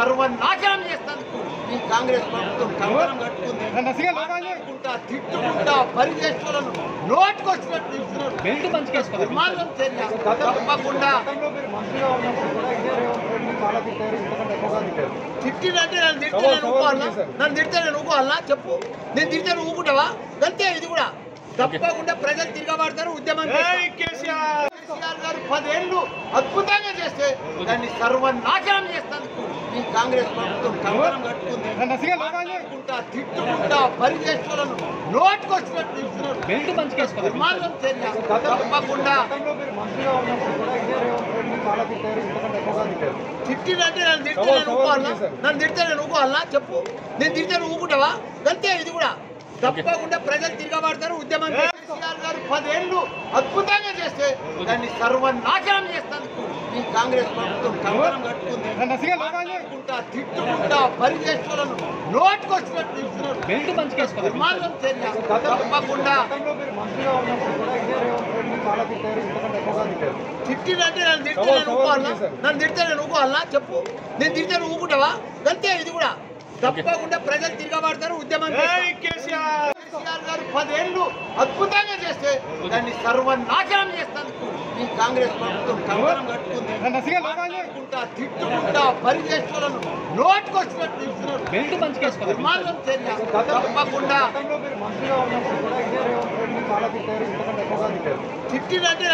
సర్వనాశనం చేస్తాను ఈ కాంగ్రెస్ ప్రభుత్వం కంకణం కట్టుకుంటా తిట్టుకుంటా పరిచేస్తులను నోటుకొచ్చినట్టు ఇస్తున్నారు విమానం చర్య తప్పకుండా తిట్టినంటే నన్ను తిడితే నేను ఊకోవాలనా చెప్పు నేను తిడితే నువ్వు ఊకుంటావా అంతే ఇది కూడా తప్పకుండా ప్రజలు తిరగబడతారు ఉద్యమం కేసీఆర్ గారు 10 ఏళ్ళు అద్భుతంగా చేస్తే దాన్ని సర్వనాశనం చేస్తాను ఈ కాంగ్రెస్ ప్రభుత్వం కంకణం కట్టుకుంటా తిట్టుకుంటా పరిచేస్తులను నోటుకొచ్చినట్టు ఇస్తున్నారు విమానం చర్య తప్పకుండా తిట్టినంటే నన్ను తిడితే నేను ఊకోవాలనా చెప్పు నేను తిడితే నువ్వు ఊకుంటావా అంతే ఇది కూడా తప్పకుండా ప్రజలు తిరగబడతారు ఉద్యమం కేసీఆర్ గారు 10 ఏళ్ళు అద్భుతంగా చేస్తే దాన్ని సర్వనాశనం చేస్తాను ఈ కాంగ్రెస్ ప్రభుత్వం కంకణం కట్టుకుంటా తిట్టుకుంటా పరిచేస్తులను నోటుకొచ్చినట్టు ఇస్తున్నారు విమానం చర్య తప్పకుండా తిట్టినంటే నన్ను తిడితే నేను ఊకోవాలనా చెప్పు నేను తిడితే నువ్వు ఊకుంటావా అంతే ఇది కూడా తప్పకుండా ప్రజలు తిరగబడతారు ఉద్యమం కేసీఆర్ గారు 10 ఏళ్ళు అద్భుతంగా చేస్తే దాన్ని సర్వనాశనం చేస్తాను ఈ కాంగ్రెస్ ప్రభుత్వం కంకణం కట్టుకుంటా తిట్టుకుంటా పరిచేస్తులను నోటుకొచ్చినట్టు ఇస్తున్నారు విమానం చర్య తప్పకుండా తిట్టినంటే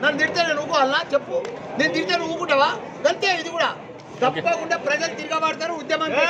నన్ను తిడితే నేను ఊకోవాలనా చెప్పు నేను తిడితే నువ్వు ఊకుంటావా అంతే ఇది కూడా తప్పకుండా ప్రజలు తిరగబడతారు ఉద్యమం